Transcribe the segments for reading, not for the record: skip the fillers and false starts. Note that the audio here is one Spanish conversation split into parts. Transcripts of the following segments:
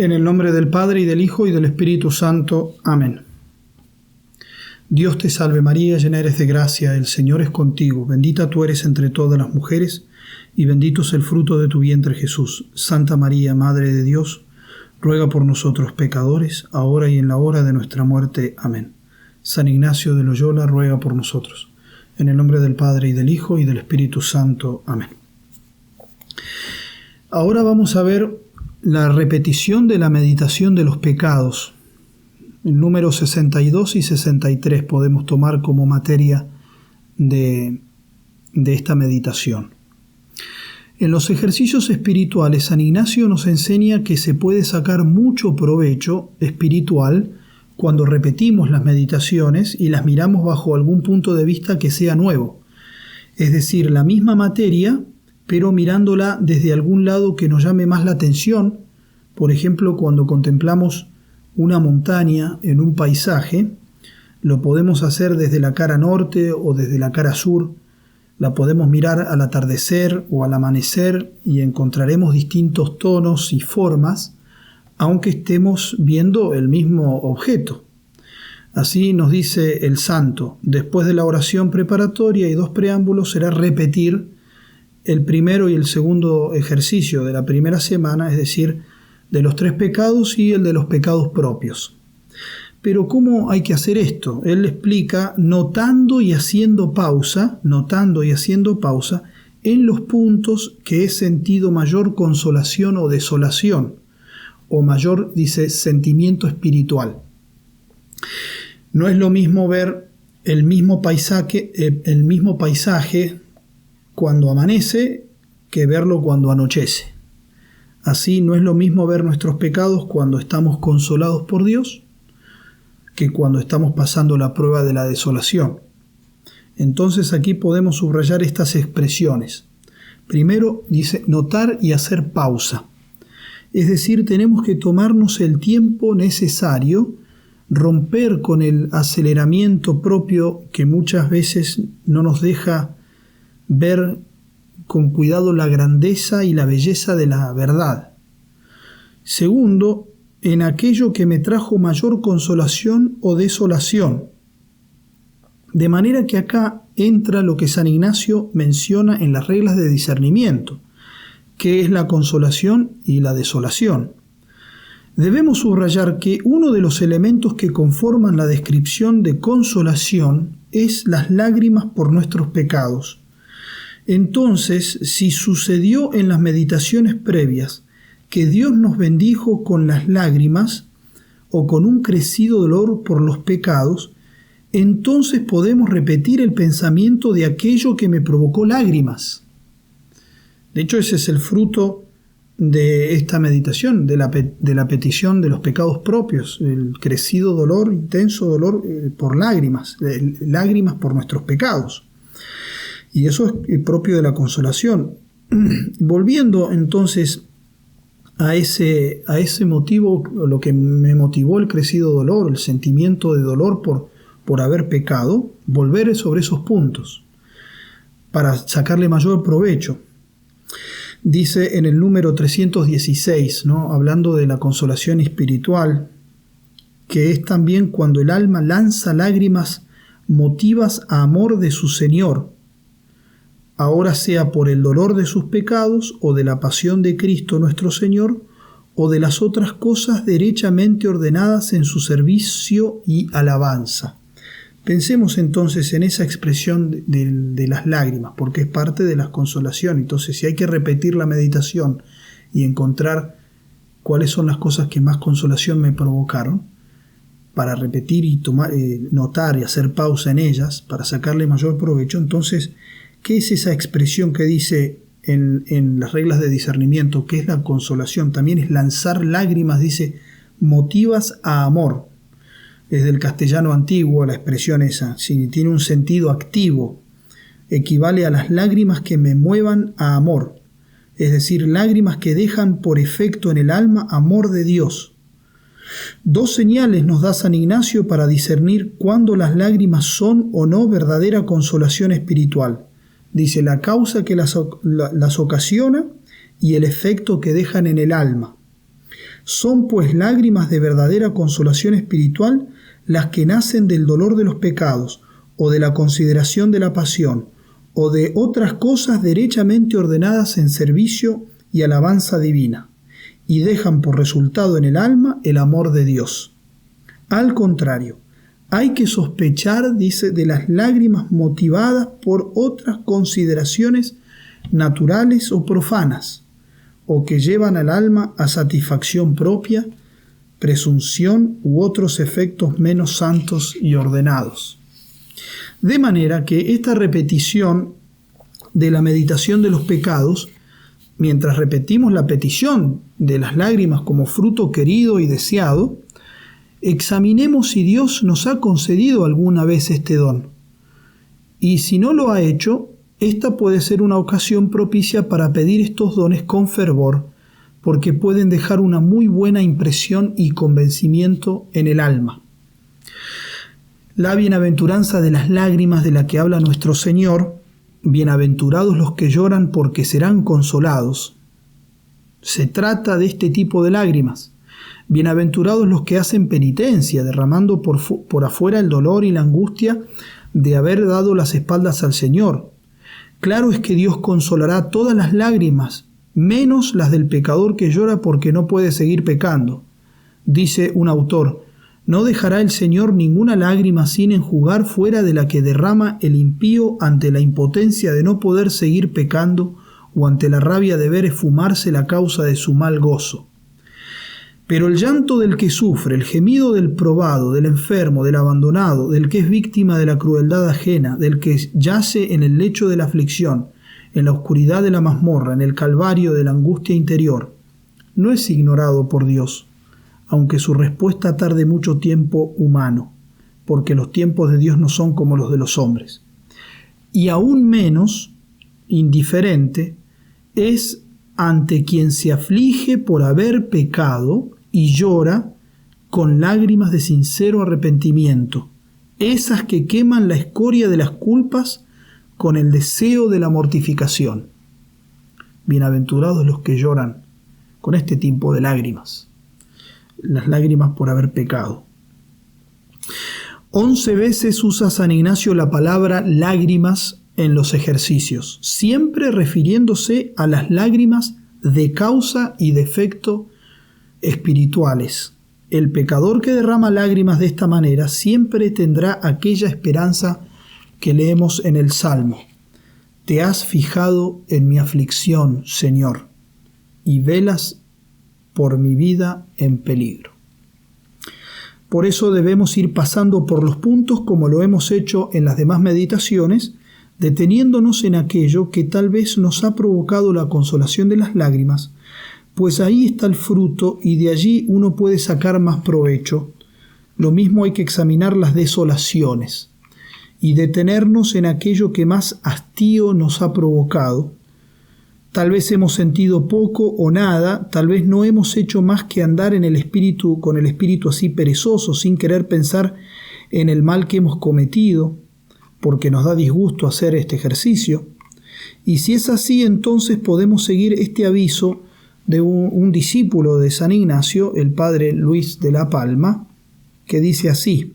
En el nombre del Padre, y del Hijo, y del Espíritu Santo. Amén. Dios te salve María, llena eres de gracia, el Señor es contigo. Bendita tú eres entre todas las mujeres, y bendito es el fruto de tu vientre Jesús. Santa María, Madre de Dios, ruega por nosotros pecadores, ahora y en la hora de nuestra muerte. Amén. San Ignacio de Loyola, ruega por nosotros. En el nombre del Padre, y del Hijo, y del Espíritu Santo. Amén. Ahora vamos a ver la repetición de la meditación de los pecados. El número 62 y 63 podemos tomar como materia de esta meditación. En los ejercicios espirituales, San Ignacio nos enseña que se puede sacar mucho provecho espiritual cuando repetimos las meditaciones y las miramos bajo algún punto de vista que sea nuevo. Es decir, la misma materia, pero mirándola desde algún lado que nos llame más la atención. Por ejemplo, cuando contemplamos una montaña en un paisaje, lo podemos hacer desde la cara norte o desde la cara sur. La podemos mirar al atardecer o al amanecer y encontraremos distintos tonos y formas, aunque estemos viendo el mismo objeto. Así nos dice el santo: después de la oración preparatoria y 2 preámbulos será repetir el primero y el segundo ejercicio de la primera semana, es decir, de los 3 pecados y el de los pecados propios. Pero ¿cómo hay que hacer esto? Él explica notando y haciendo pausa en los puntos que he sentido mayor consolación o desolación, o mayor, dice, sentimiento espiritual. No es lo mismo ver el mismo paisaje cuando amanece que verlo cuando anochece. Así no es lo mismo ver nuestros pecados cuando estamos consolados por Dios que cuando estamos pasando la prueba de la desolación. Entonces aquí podemos subrayar estas expresiones. Primero dice notar y hacer pausa. Es decir, tenemos que tomarnos el tiempo necesario, romper con el aceleramiento propio que muchas veces no nos deja ver con cuidado la grandeza y la belleza de la verdad. Segundo, en aquello que me trajo mayor consolación o desolación. De manera que acá entra lo que San Ignacio menciona en las reglas de discernimiento, que es la consolación y la desolación. Debemos subrayar que uno de los elementos que conforman la descripción de consolación es las lágrimas por nuestros pecados. Entonces, si sucedió en las meditaciones previas que Dios nos bendijo con las lágrimas o con un crecido dolor por los pecados, entonces podemos repetir el pensamiento de aquello que me provocó lágrimas. De hecho, ese es el fruto de esta meditación, de la petición de los pecados propios, el crecido dolor, intenso dolor por lágrimas por nuestros pecados. Y eso es propio de la consolación. Volviendo entonces a ese motivo, lo que me motivó el crecido dolor, el sentimiento de dolor por haber pecado, volver sobre esos puntos para sacarle mayor provecho. Dice en el número 316, hablando de la consolación espiritual, que es también cuando el alma lanza lágrimas motivas a amor de su Señor, ahora sea por el dolor de sus pecados o de la pasión de Cristo nuestro Señor, o de las otras cosas derechamente ordenadas en su servicio y alabanza. Pensemos entonces en esa expresión de las lágrimas, porque es parte de la consolación. Entonces, si hay que repetir la meditación y encontrar cuáles son las cosas que más consolación me provocaron, para repetir y notar y hacer pausa en ellas, para sacarle mayor provecho, entonces, ¿qué es esa expresión que dice en las reglas de discernimiento? ¿Qué es la consolación? También es lanzar lágrimas, dice, motivas a amor. Es del castellano antiguo la expresión esa. Si tiene un sentido activo, equivale a las lágrimas que me muevan a amor. Es decir, lágrimas que dejan por efecto en el alma amor de Dios. 2 señales nos da San Ignacio para discernir cuándo las lágrimas son o no verdadera consolación espiritual. Dice la causa que las ocasiona y el efecto que dejan en el alma. Son pues lágrimas de verdadera consolación espiritual las que nacen del dolor de los pecados, o de la consideración de la pasión, o de otras cosas derechamente ordenadas en servicio y alabanza divina, y dejan por resultado en el alma el amor de Dios. Al contrario, hay que sospechar, dice, de las lágrimas motivadas por otras consideraciones naturales o profanas, o que llevan al alma a satisfacción propia, presunción u otros efectos menos santos y ordenados. De manera que esta repetición de la meditación de los pecados, mientras repetimos la petición de las lágrimas como fruto querido y deseado, examinemos si Dios nos ha concedido alguna vez este don. Y si no lo ha hecho, esta puede ser una ocasión propicia para pedir estos dones con fervor, porque pueden dejar una muy buena impresión y convencimiento en el alma. La bienaventuranza de las lágrimas de la que habla nuestro Señor, bienaventurados los que lloran porque serán consolados. Se trata de este tipo de lágrimas. Bienaventurados los que hacen penitencia, derramando por afuera el dolor y la angustia de haber dado las espaldas al Señor. Claro es que Dios consolará todas las lágrimas, menos las del pecador que llora porque no puede seguir pecando. Dice un autor: no dejará el Señor ninguna lágrima sin enjugar fuera de la que derrama el impío ante la impotencia de no poder seguir pecando o ante la rabia de ver esfumarse la causa de su mal gozo. Pero el llanto del que sufre, el gemido del probado, del enfermo, del abandonado, del que es víctima de la crueldad ajena, del que yace en el lecho de la aflicción, en la oscuridad de la mazmorra, en el calvario de la angustia interior, no es ignorado por Dios, aunque su respuesta tarde mucho tiempo humano, porque los tiempos de Dios no son como los de los hombres. Y aún menos indiferente es ante quien se aflige por haber pecado y llora con lágrimas de sincero arrepentimiento, esas que queman la escoria de las culpas con el deseo de la mortificación. Bienaventurados los que lloran con este tipo de lágrimas, las lágrimas por haber pecado. 11 veces usa San Ignacio la palabra lágrimas en los ejercicios, siempre refiriéndose a las lágrimas de causa y de efecto espirituales. El pecador que derrama lágrimas de esta manera siempre tendrá aquella esperanza que leemos en el Salmo: te has fijado en mi aflicción, Señor, y velas por mi vida en peligro. Por eso debemos ir pasando por los puntos como lo hemos hecho en las demás meditaciones, deteniéndonos en aquello que tal vez nos ha provocado la consolación de las lágrimas, pues ahí está el fruto y de allí uno puede sacar más provecho. Lo mismo hay que examinar las desolaciones y detenernos en aquello que más hastío nos ha provocado. Tal vez hemos sentido poco o nada, tal vez no hemos hecho más que andar en el espíritu, con el espíritu así perezoso, sin querer pensar en el mal que hemos cometido, porque nos da disgusto hacer este ejercicio. Y si es así, entonces podemos seguir este aviso de un discípulo de San Ignacio, el padre Luis de la Palma, que dice así: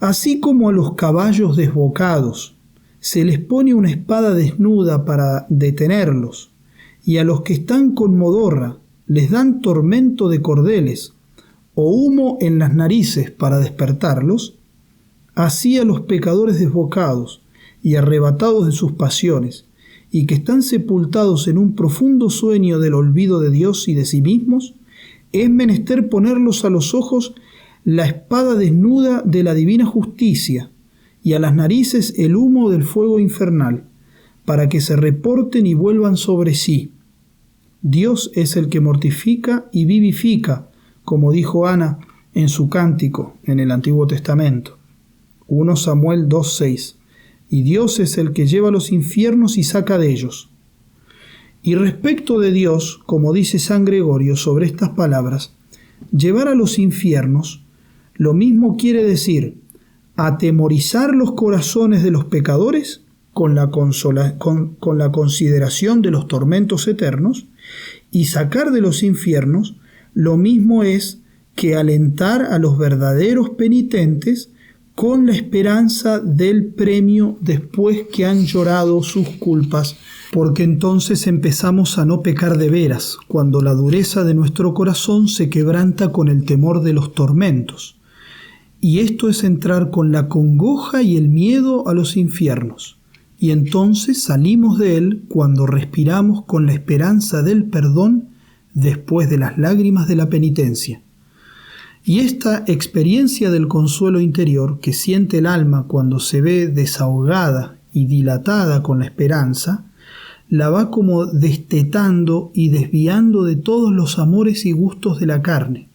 así como a los caballos desbocados se les pone una espada desnuda para detenerlos, y a los que están con modorra les dan tormento de cordeles o humo en las narices para despertarlos, así a los pecadores desbocados y arrebatados de sus pasiones, y que están sepultados en un profundo sueño del olvido de Dios y de sí mismos, es menester ponerlos a los ojos la espada desnuda de la divina justicia, y a las narices el humo del fuego infernal, para que se reporten y vuelvan sobre sí. Dios es el que mortifica y vivifica, como dijo Ana en su cántico en el Antiguo Testamento. 1 Samuel 2:6. Y Dios es el que lleva a los infiernos y saca de ellos. Y respecto de Dios, como dice San Gregorio sobre estas palabras, llevar a los infiernos, lo mismo quiere decir atemorizar los corazones de los pecadores con la consideración de los tormentos eternos, y sacar de los infiernos lo mismo es que alentar a los verdaderos penitentes con la esperanza del premio después que han llorado sus culpas, porque entonces empezamos a no pecar de veras, cuando la dureza de nuestro corazón se quebranta con el temor de los tormentos. Y esto es entrar con la congoja y el miedo a los infiernos, y entonces salimos de él cuando respiramos con la esperanza del perdón después de las lágrimas de la penitencia. Y esta experiencia del consuelo interior que siente el alma cuando se ve desahogada y dilatada con la esperanza, la va como destetando y desviando de todos los amores y gustos de la carne,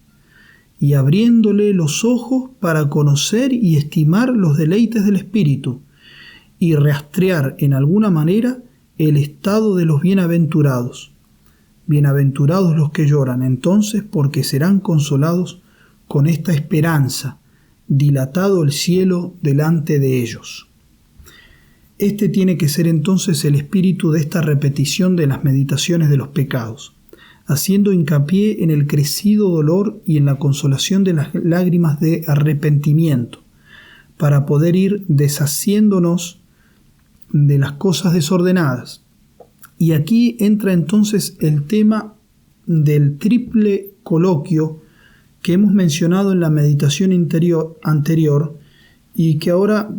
y abriéndole los ojos para conocer y estimar los deleites del espíritu, y rastrear en alguna manera el estado de los bienaventurados. Bienaventurados los que lloran entonces, porque serán consolados con esta esperanza, dilatado el cielo delante de ellos. Este tiene que ser entonces el espíritu de esta repetición de las meditaciones de los pecados, haciendo hincapié en el crecido dolor y en la consolación de las lágrimas de arrepentimiento, para poder ir deshaciéndonos de las cosas desordenadas. Y aquí entra entonces el tema del triple coloquio que hemos mencionado en la meditación anterior y que ahora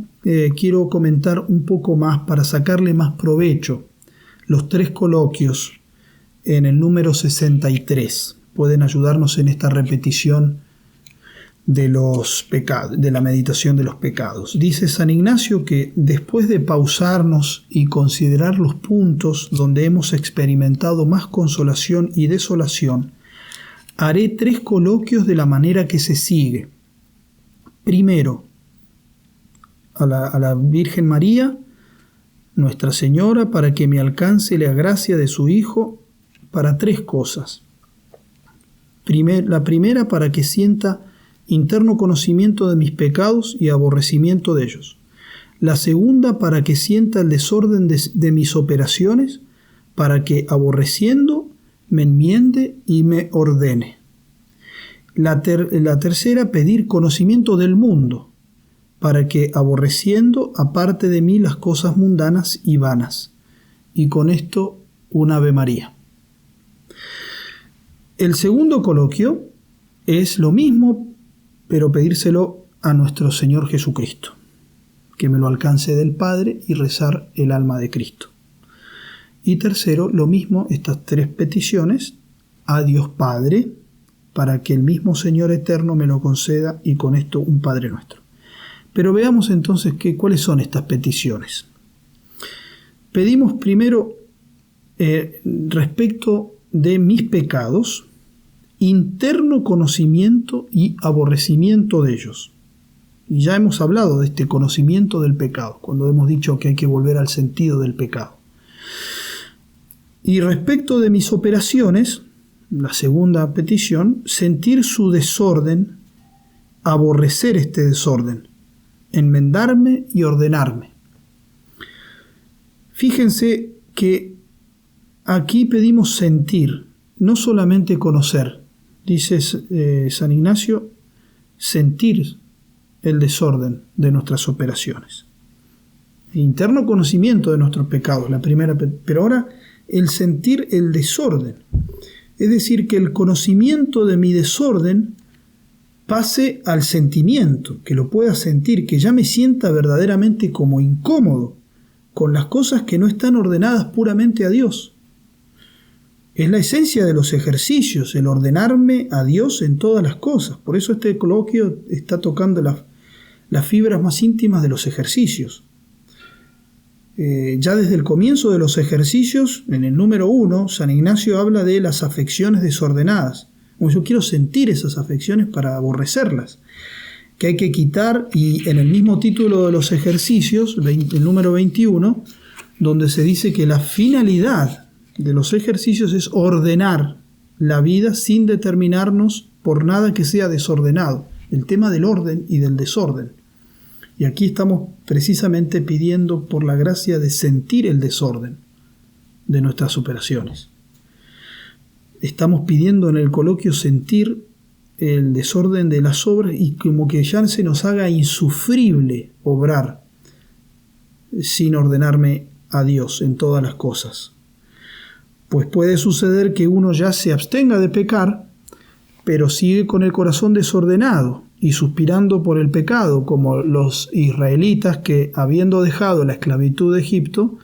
quiero comentar un poco más para sacarle más provecho. Los 3 coloquios en el número 63 pueden ayudarnos en esta repetición de los pecados, de la meditación de los pecados. Dice San Ignacio que después de pausarnos y considerar los puntos donde hemos experimentado más consolación y desolación, haré 3 coloquios de la manera que se sigue. Primero, a la Virgen María, Nuestra Señora, para que me alcance la gracia de su Hijo para 3 cosas. La primera, para que sienta interno conocimiento de mis pecados y aborrecimiento de ellos. La segunda, para que sienta el desorden de mis operaciones, para que, aborreciendo, me enmiende y me ordene. La tercera, pedir conocimiento del mundo, para que, aborreciendo, aparte de mí las cosas mundanas y vanas. Y con esto, un Ave María. El segundo coloquio es lo mismo, pero pedírselo a nuestro Señor Jesucristo, que me lo alcance del Padre y rezar el alma de Cristo. Y tercero, lo mismo, estas 3 peticiones a Dios Padre, para que el mismo Señor eterno me lo conceda, y con esto un Padre Nuestro. Pero veamos entonces cuáles son estas peticiones. Pedimos primero, respecto de mis pecados, interno conocimiento y aborrecimiento de ellos. Y ya hemos hablado de este conocimiento del pecado, cuando hemos dicho que hay que volver al sentido del pecado. Y respecto de mis operaciones, la segunda petición, sentir su desorden, aborrecer este desorden, enmendarme y ordenarme. Fíjense que aquí pedimos sentir, no solamente conocer. Dice San Ignacio, sentir el desorden de nuestras operaciones. Interno conocimiento de nuestros pecados, la primera, pero ahora el sentir el desorden. Es decir, que el conocimiento de mi desorden pase al sentimiento, que lo pueda sentir, que ya me sienta verdaderamente como incómodo con las cosas que no están ordenadas puramente a Dios. Es la esencia de los ejercicios, el ordenarme a Dios en todas las cosas. Por eso este coloquio está tocando las fibras más íntimas de los ejercicios. Ya desde el comienzo de los ejercicios, en el número 1, San Ignacio habla de las afecciones desordenadas. Como yo quiero sentir esas afecciones para aborrecerlas, que hay que quitar, y en el mismo título de los ejercicios, el número 21, donde se dice que la finalidad de los ejercicios es ordenar la vida sin determinarnos por nada que sea desordenado. El tema del orden y del desorden. Y aquí estamos precisamente pidiendo por la gracia de sentir el desorden de nuestras operaciones. estamos pidiendo en el coloquio sentir el desorden de las obras y como que ya se nos haga insufrible obrar sin ordenarme a Dios en todas las cosas. Pues puede suceder que uno ya se abstenga de pecar, pero sigue con el corazón desordenado y suspirando por el pecado, como los israelitas que, habiendo dejado la esclavitud de Egipto,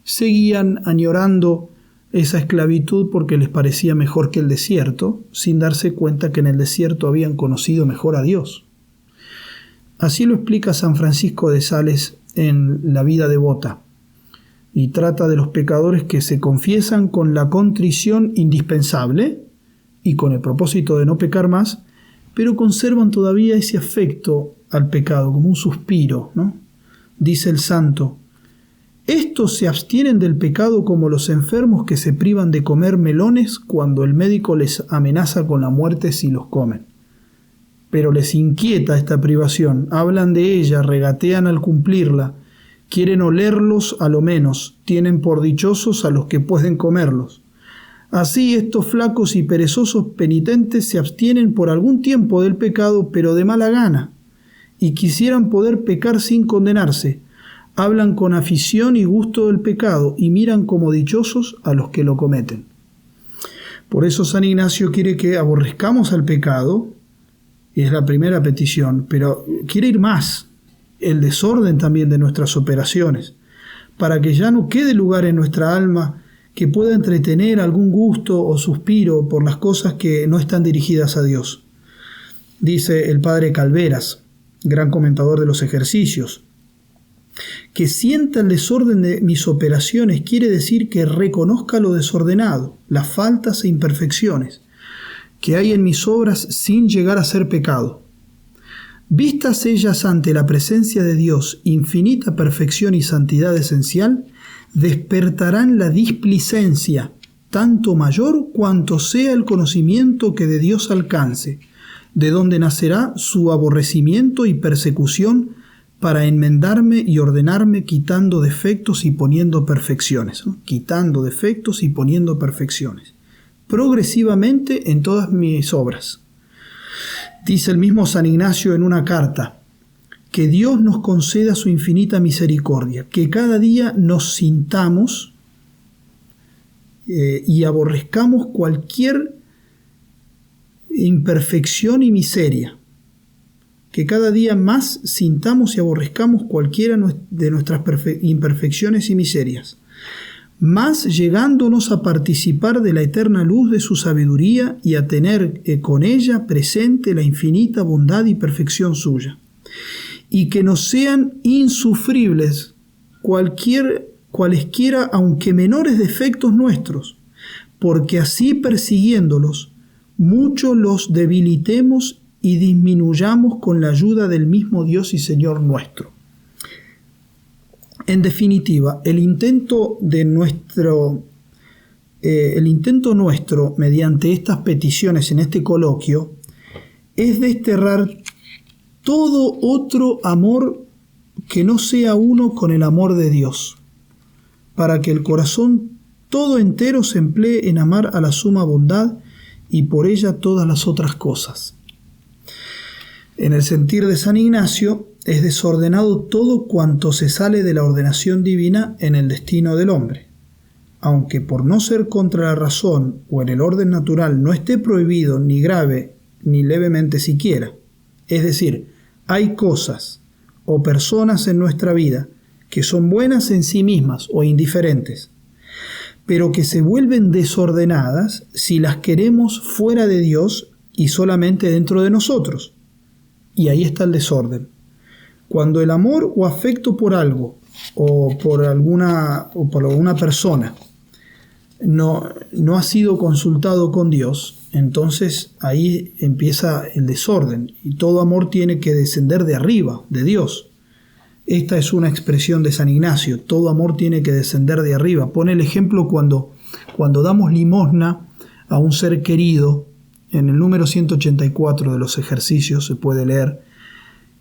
seguían añorando esa esclavitud porque les parecía mejor que el desierto, sin darse cuenta que en el desierto habían conocido mejor a Dios. Así lo explica San Francisco de Sales en La vida devota, y trata de los pecadores que se confiesan con la contrición indispensable y con el propósito de no pecar más, pero conservan todavía ese afecto al pecado, como un suspiro, ¿no? Dice el santo: estos se abstienen del pecado como los enfermos que se privan de comer melones cuando el médico les amenaza con la muerte si los comen. Pero les inquieta esta privación, hablan de ella, regatean al cumplirla, quieren olerlos a lo menos, tienen por dichosos a los que pueden comerlos. Así estos flacos y perezosos penitentes se abstienen por algún tiempo del pecado, pero de mala gana, y quisieran poder pecar sin condenarse. Hablan con afición y gusto del pecado y miran como dichosos a los que lo cometen. Por eso San Ignacio quiere que aborrezcamos al pecado, y es la primera petición, pero quiere ir más, el desorden también de nuestras operaciones, para que ya no quede lugar en nuestra alma que pueda entretener algún gusto o suspiro por las cosas que no están dirigidas a Dios. Dice el padre Calveras, gran comentador de los ejercicios: que sienta el desorden de mis operaciones quiere decir que reconozca lo desordenado, las faltas e imperfecciones que hay en mis obras sin llegar a ser pecado. Vistas ellas ante la presencia de Dios, infinita perfección y santidad esencial, despertarán la displicencia, tanto mayor cuanto sea el conocimiento que de Dios alcance, de donde nacerá su aborrecimiento y persecución para enmendarme y ordenarme quitando defectos y poniendo perfecciones, ¿no? Quitando defectos y poniendo perfecciones, progresivamente en todas mis obras. Dice el mismo San Ignacio en una carta: que Dios nos conceda su infinita misericordia, que cada día nos sintamos y aborrezcamos cualquier imperfección y miseria, que cada día más sintamos y aborrezcamos cualquiera de nuestras imperfecciones y miserias, más llegándonos a participar de la eterna luz de su sabiduría y a tener con ella presente la infinita bondad y perfección suya, y que nos sean insufribles cualesquiera aunque menores defectos nuestros, porque así persiguiéndolos mucho los debilitemos y disminuyamos con la ayuda del mismo Dios y Señor nuestro. En definitiva, el intento nuestro mediante estas peticiones en este coloquio es desterrar todo otro amor que no sea uno con el amor de Dios, para que el corazón todo entero se emplee en amar a la suma bondad y por ella todas las otras cosas. En el sentir de San Ignacio, es desordenado todo cuanto se sale de la ordenación divina en el destino del hombre, aunque por no ser contra la razón o en el orden natural no esté prohibido ni grave ni levemente siquiera. Es decir, hay cosas o personas en nuestra vida que son buenas en sí mismas o indiferentes, pero que se vuelven desordenadas si las queremos fuera de Dios y solamente dentro de nosotros. Y ahí está el desorden. Cuando el amor o afecto por algo o por alguna persona no ha sido consultado con Dios, entonces ahí empieza el desorden y todo amor tiene que descender de arriba, de Dios. Esta es una expresión de San Ignacio: todo amor tiene que descender de arriba. Pone el ejemplo cuando damos limosna a un ser querido. En el número 184 de los ejercicios se puede leer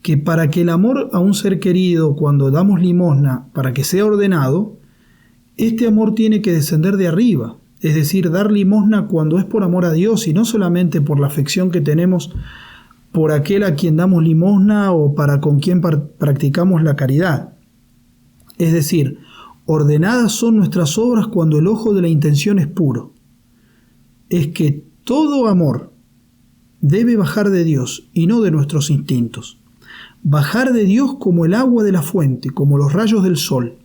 que para que el amor a un ser querido, cuando damos limosna, para que sea ordenado, este amor tiene que descender de arriba es decir, dar limosna cuando es por amor a Dios y no solamente por la afección que tenemos por aquel a quien damos limosna o para con quien practicamos la caridad. Es decir, ordenadas son nuestras obras cuando el ojo de la intención es puro. Es que todo amor debe bajar de Dios y no de nuestros instintos. Bajar de Dios como el agua de la fuente, como los rayos del sol.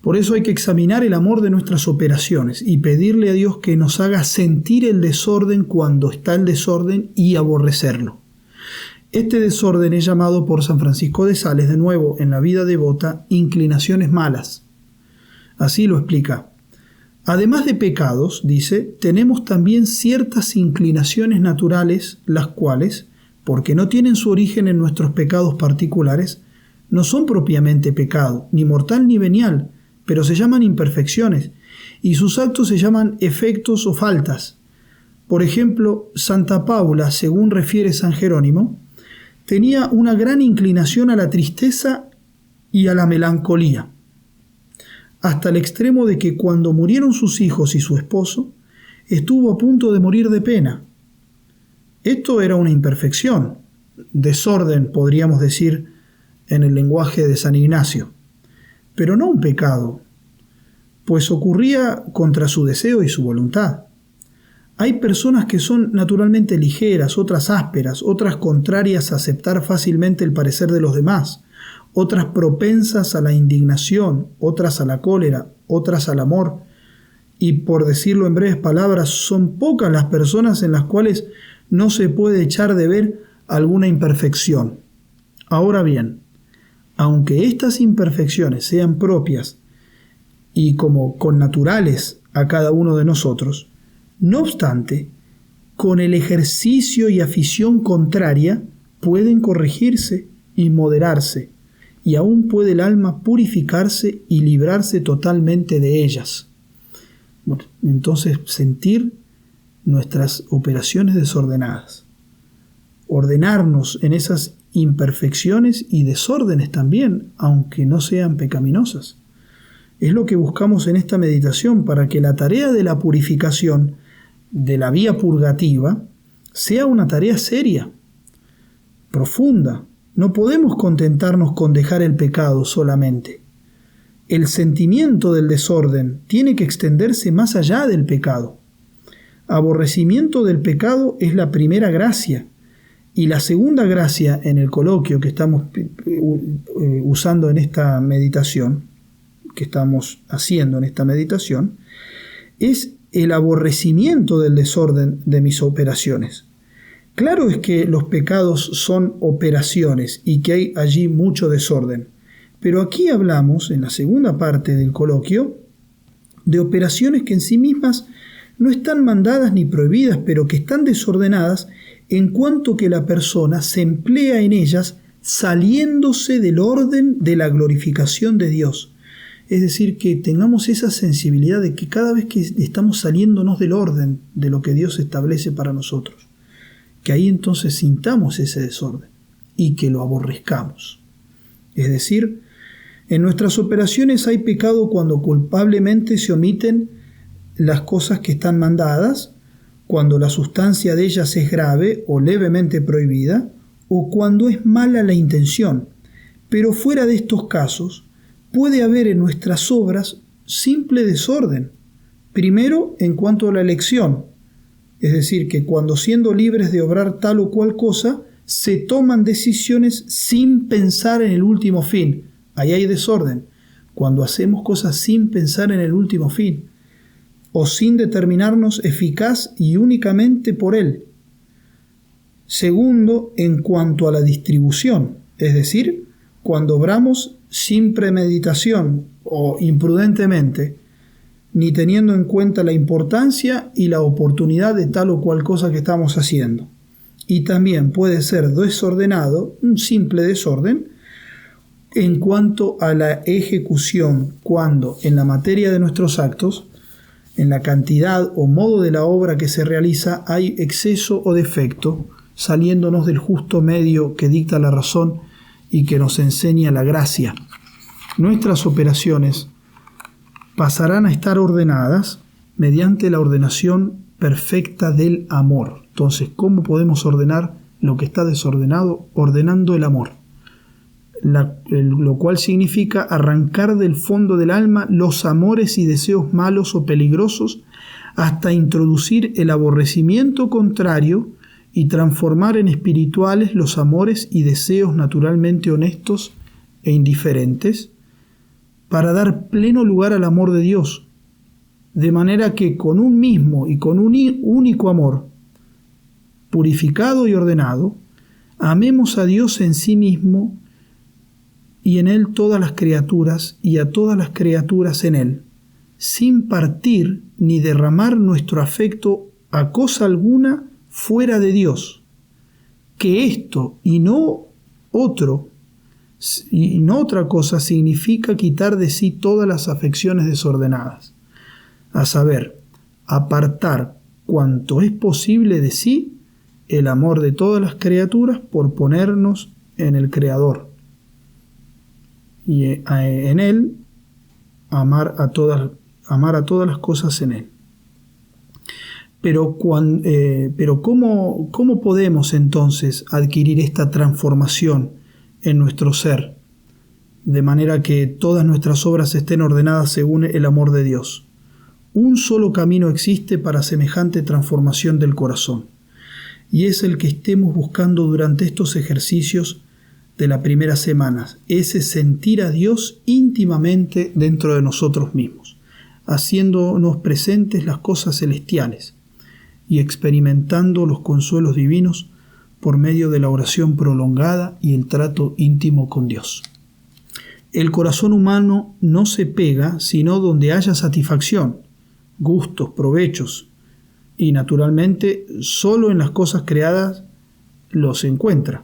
Por eso hay que examinar el amor de nuestras operaciones y pedirle a Dios que nos haga sentir el desorden cuando está el desorden y aborrecerlo. Este desorden es llamado por San Francisco de Sales, de nuevo en la vida devota, inclinaciones malas. Así lo explica. Además de pecados, dice, tenemos también ciertas inclinaciones naturales, las cuales, porque no tienen su origen en nuestros pecados particulares, no son propiamente pecado, ni mortal ni venial, pero se llaman imperfecciones, y sus actos se llaman efectos o faltas. Por ejemplo, Santa Paula, según refiere San Jerónimo, tenía una gran inclinación a la tristeza y a la melancolía, hasta el extremo de que cuando murieron sus hijos y su esposo, estuvo a punto de morir de pena. Esto era una imperfección, desorden, podríamos decir, en el lenguaje de San Ignacio, pero no un pecado, pues ocurría contra su deseo y su voluntad. Hay personas que son naturalmente ligeras, otras ásperas, otras contrarias a aceptar fácilmente el parecer de los demás, otras propensas a la indignación, otras a la cólera, otras al amor, y por decirlo en breves palabras, son pocas las personas en las cuales no se puede echar de ver alguna imperfección. Ahora bien, aunque estas imperfecciones sean propias y como connaturales a cada uno de nosotros, no obstante, con el ejercicio y afición contraria pueden corregirse y moderarse, y aún puede el alma purificarse y librarse totalmente de ellas. Bueno, entonces, sentir nuestras operaciones desordenadas, ordenarnos en esas imperfecciones y desórdenes también, aunque no sean pecaminosas. Es lo que buscamos en esta meditación para que la tarea de la purificación de la vía purgativa sea una tarea seria, profunda. No podemos contentarnos con dejar el pecado solamente. El sentimiento del desorden tiene que extenderse más allá del pecado. Aborrecimiento del pecado es la primera gracia, y la segunda gracia en el coloquio que estamos usando en esta meditación, que estamos haciendo en esta meditación, es el aborrecimiento del desorden de mis operaciones. Claro es que los pecados son operaciones y que hay allí mucho desorden, pero aquí hablamos, en la segunda parte del coloquio, de operaciones que en sí mismas no están mandadas ni prohibidas, pero que están desordenadas en cuanto que la persona se emplea en ellas saliéndose del orden de la glorificación de Dios. Es decir, que tengamos esa sensibilidad de que cada vez que estamos saliéndonos del orden de lo que Dios establece para nosotros, que ahí entonces sintamos ese desorden y que lo aborrezcamos. Es decir, en nuestras operaciones hay pecado cuando culpablemente se omiten las cosas que están mandadas, cuando la sustancia de ellas es grave o levemente prohibida, o cuando es mala la intención. Pero fuera de estos casos, puede haber en nuestras obras simple desorden. Primero, en cuanto a la elección, es decir, que cuando siendo libres de obrar tal o cual cosa, se toman decisiones sin pensar en el último fin. Ahí hay desorden. Cuando hacemos cosas sin pensar en el último fin, o sin determinarnos eficaz y únicamente por él. Segundo, en cuanto a la distribución, es decir, cuando obramos sin premeditación o imprudentemente, ni teniendo en cuenta la importancia y la oportunidad de tal o cual cosa que estamos haciendo. Y también puede ser desordenado, un simple desorden, en cuanto a la ejecución, cuando en la materia de nuestros actos, en la cantidad o modo de la obra que se realiza, hay exceso o defecto, saliéndonos del justo medio que dicta la razón y que nos enseña la gracia. Nuestras operaciones pasarán a estar ordenadas mediante la ordenación perfecta del amor. Entonces, ¿cómo podemos ordenar lo que está desordenado? Ordenando el amor, lo cual significa arrancar del fondo del alma los amores y deseos malos o peligrosos hasta introducir el aborrecimiento contrario y transformar en espirituales los amores y deseos naturalmente honestos e indiferentes, para dar pleno lugar al amor de Dios, de manera que con un mismo y con un único amor, purificado y ordenado, amemos a Dios en sí mismo y en Él todas las criaturas y a todas las criaturas en Él, sin partir ni derramar nuestro afecto a cosa alguna fuera de Dios, que esto y no otra cosa significa quitar de sí todas las afecciones desordenadas, a saber, apartar cuanto es posible de sí el amor de todas las criaturas por ponernos en el Creador y en Él amar a todas las cosas en Él. Pero ¿cómo podemos entonces adquirir esta transformación en nuestro ser, de manera que todas nuestras obras estén ordenadas según el amor de Dios? Un solo camino existe para semejante transformación del corazón, y es el que estemos buscando durante estos ejercicios de las primeras semanas, ese sentir a Dios íntimamente dentro de nosotros mismos, haciéndonos presentes las cosas celestiales y experimentando los consuelos divinos por medio de la oración prolongada y el trato íntimo con Dios. El corazón humano no se pega sino donde haya satisfacción, gustos, provechos, y naturalmente solo en las cosas creadas los encuentra.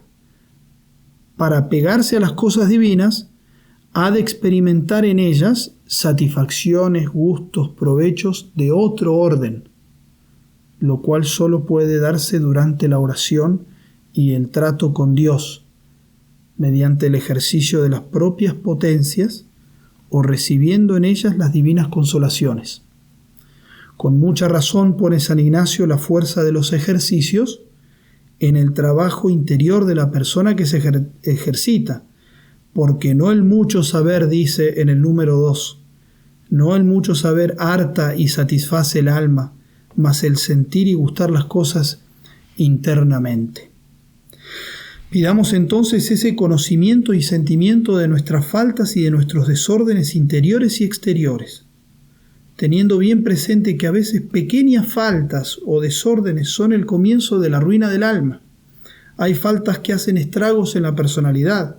Para pegarse a las cosas divinas, ha de experimentar en ellas satisfacciones, gustos, provechos de otro orden, lo cual solo puede darse durante la oración y el trato con Dios, mediante el ejercicio de las propias potencias o recibiendo en ellas las divinas consolaciones. Con mucha razón pone San Ignacio la fuerza de los ejercicios en el trabajo interior de la persona que se ejercita, porque no el mucho saber, dice en el número 2, no el mucho saber harta y satisface el alma, mas el sentir y gustar las cosas internamente. Pidamos entonces ese conocimiento y sentimiento de nuestras faltas y de nuestros desórdenes interiores y exteriores, teniendo bien presente que a veces pequeñas faltas o desórdenes son el comienzo de la ruina del alma. Hay faltas que hacen estragos en la personalidad,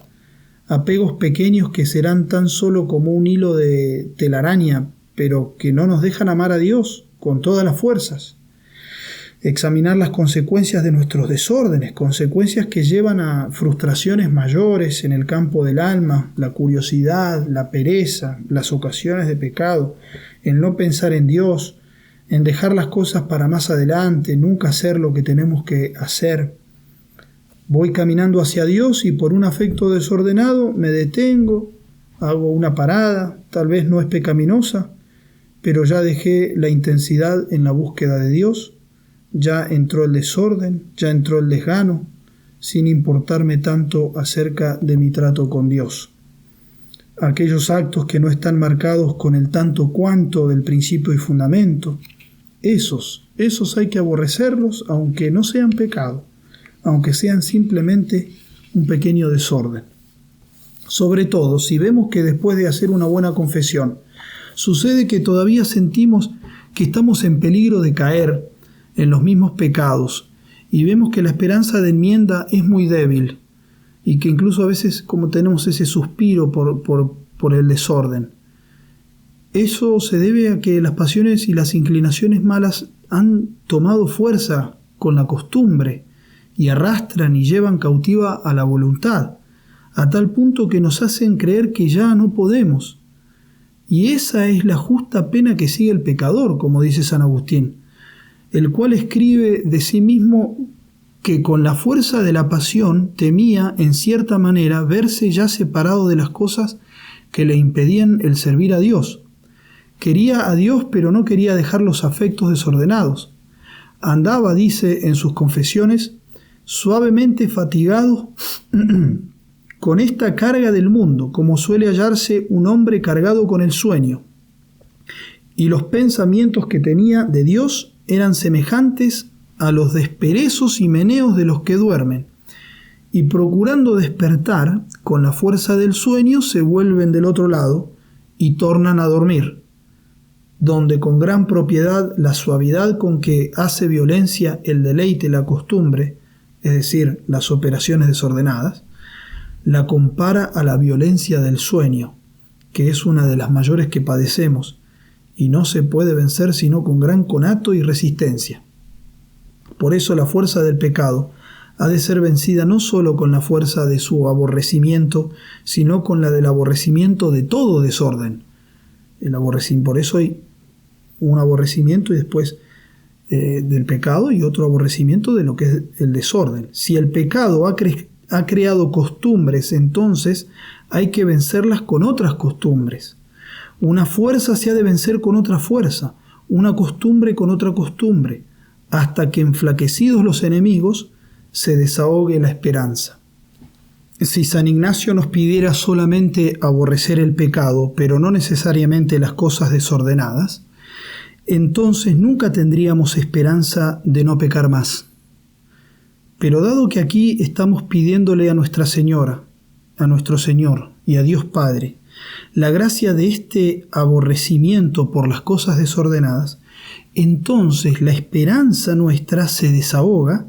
apegos pequeños que serán tan solo como un hilo de telaraña, pero que no nos dejan amar a Dios con todas las fuerzas. Examinar las consecuencias de nuestros desórdenes, consecuencias que llevan a frustraciones mayores en el campo del alma, la curiosidad, la pereza, las ocasiones de pecado, el no pensar en Dios, en dejar las cosas para más adelante, nunca hacer lo que tenemos que hacer. Voy caminando hacia Dios y por un afecto desordenado me detengo, hago una parada, tal vez no es pecaminosa, pero ya dejé la intensidad en la búsqueda de Dios. Ya entró el desorden, ya entró el desgano, sin importarme tanto acerca de mi trato con Dios. Aquellos actos que no están marcados con el tanto cuanto del principio y fundamento, esos hay que aborrecerlos, aunque no sean pecado, aunque sean simplemente un pequeño desorden. Sobre todo, si vemos que después de hacer una buena confesión, sucede que todavía sentimos que estamos en peligro de caer en los mismos pecados y vemos que la esperanza de enmienda es muy débil y que incluso a veces como tenemos ese suspiro por el desorden. Eso se debe a que las pasiones y las inclinaciones malas han tomado fuerza con la costumbre y arrastran y llevan cautiva a la voluntad, a tal punto que nos hacen creer que ya no podemos. Y esa es la justa pena que sigue el pecador, como dice San Agustín, el cual escribe de sí mismo que con la fuerza de la pasión temía, en cierta manera, verse ya separado de las cosas que le impedían el servir a Dios, Quería a Dios, pero no quería dejar los afectos desordenados. Andaba, dice en sus confesiones, suavemente fatigado con esta carga del mundo, como suele hallarse un hombre cargado con el sueño. Y los pensamientos que tenía de Dios eran semejantes a los desperezos y meneos de los que duermen, y procurando despertar con la fuerza del sueño se vuelven del otro lado y tornan a dormir, donde con gran propiedad la suavidad con que hace violencia el deleite, la costumbre, es decir, las operaciones desordenadas, la compara a la violencia del sueño, que es una de las mayores que padecemos, y no se puede vencer sino con gran conato y resistencia. Por eso la fuerza del pecado ha de ser vencida no sólo con la fuerza de su aborrecimiento, sino con la del aborrecimiento de todo desorden. Por eso hay un aborrecimiento y después del pecado y otro aborrecimiento de lo que es el desorden. Si el pecado ha creado costumbres, entonces hay que vencerlas con otras costumbres. Una fuerza se ha de vencer con otra fuerza, una costumbre con otra costumbre, hasta que enflaquecidos los enemigos se desahogue la esperanza. Si San Ignacio nos pidiera solamente aborrecer el pecado, pero no necesariamente las cosas desordenadas, entonces nunca tendríamos esperanza de no pecar más. Pero dado que aquí estamos pidiéndole a Nuestra Señora, a nuestro Señor y a Dios Padre, la gracia de este aborrecimiento por las cosas desordenadas, entonces la esperanza nuestra se desahoga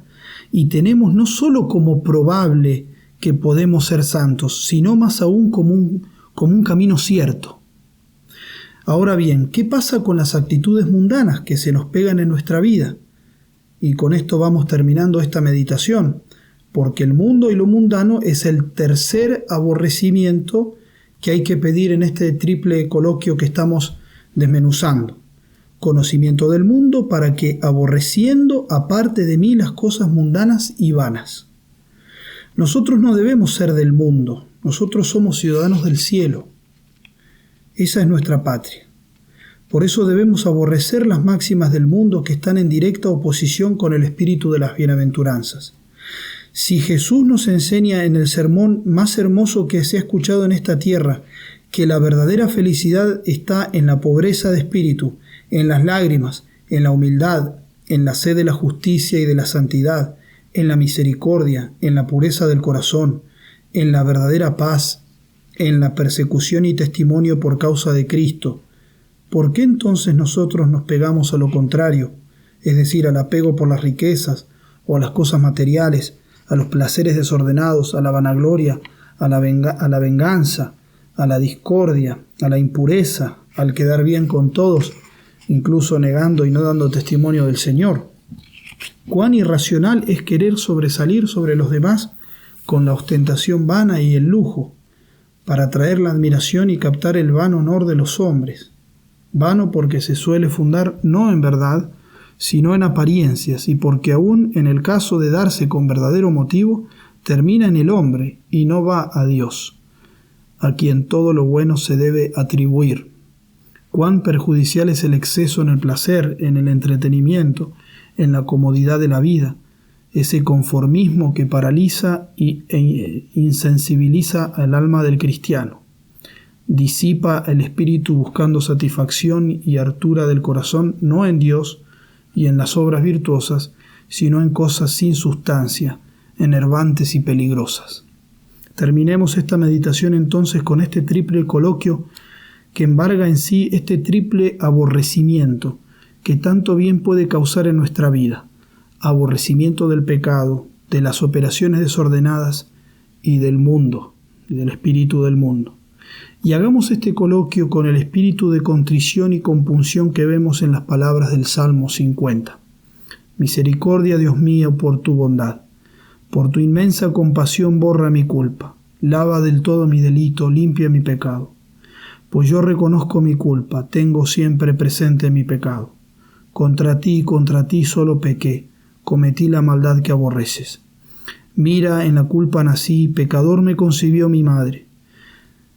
y tenemos no sólo como probable que podemos ser santos, sino más aún como un camino cierto. Ahora bien, ¿qué pasa con las actitudes mundanas que se nos pegan en nuestra vida? Y con esto vamos terminando esta meditación, porque el mundo y lo mundano es el tercer aborrecimiento que hay que pedir en este triple coloquio que estamos desmenuzando. Conocimiento del mundo para que, aborreciendo, aparte de mí las cosas mundanas y vanas. Nosotros no debemos ser del mundo, nosotros somos ciudadanos del cielo. Esa es nuestra patria. Por eso debemos aborrecer las máximas del mundo que están en directa oposición con el espíritu de las bienaventuranzas. Si Jesús nos enseña en el sermón más hermoso que se ha escuchado en esta tierra, que la verdadera felicidad está en la pobreza de espíritu, en las lágrimas, en la humildad, en la sed de la justicia y de la santidad, en la misericordia, en la pureza del corazón, en la verdadera paz, en la persecución y testimonio por causa de Cristo, ¿por qué entonces nosotros nos pegamos a lo contrario, es decir, al apego por las riquezas o a las cosas materiales, a los placeres desordenados, a la vanagloria, a la venganza, a la discordia, a la impureza, al quedar bien con todos, incluso negando y no dando testimonio del Señor? Cuán irracional es querer sobresalir sobre los demás con la ostentación vana y el lujo, para atraer la admiración y captar el vano honor de los hombres. Vano porque se suele fundar no en verdad, sino en apariencias, y porque aún en el caso de darse con verdadero motivo, termina en el hombre y no va a Dios, a quien todo lo bueno se debe atribuir. Cuán perjudicial es el exceso en el placer, en el entretenimiento, en la comodidad de la vida, ese conformismo que paraliza e insensibiliza al alma del cristiano. Disipa el espíritu buscando satisfacción y hartura del corazón no en Dios y en las obras virtuosas, sino en cosas sin sustancia, enervantes y peligrosas. Terminemos esta meditación entonces con este triple coloquio que embarga en sí este triple aborrecimiento que tanto bien puede causar en nuestra vida: aborrecimiento del pecado, de las operaciones desordenadas y del mundo, y del espíritu del mundo. Y hagamos este coloquio con el espíritu de contrición y compunción que vemos en las palabras del Salmo 50. Misericordia, Dios mío, por tu bondad. Por tu inmensa compasión borra mi culpa. Lava del todo mi delito, limpia mi pecado. Pues yo reconozco mi culpa, tengo siempre presente mi pecado. Contra ti solo pequé, cometí la maldad que aborreces. Mira, en la culpa nací, pecador me concibió mi madre.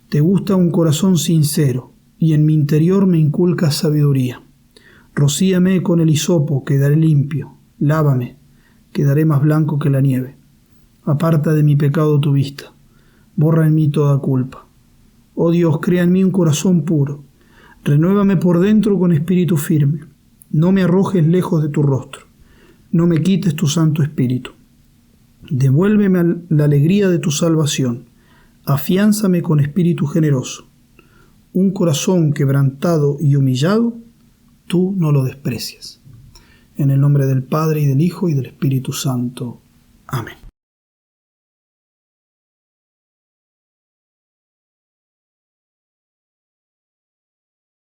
Te gusta un corazón sincero, y en mi interior me inculcas sabiduría. Rocíame con el hisopo, quedaré limpio. Lávame, quedaré más blanco que la nieve. Aparta de mi pecado tu vista. Borra en mí toda culpa. Oh Dios, crea en mí un corazón puro. Renuévame por dentro con espíritu firme. No me arrojes lejos de tu rostro. No me quites tu Santo Espíritu. Devuélveme la alegría de tu salvación. Afiánzame con espíritu generoso. Un corazón quebrantado y humillado, tú no lo desprecias. En el nombre del Padre, y del Hijo, y del Espíritu Santo. Amén.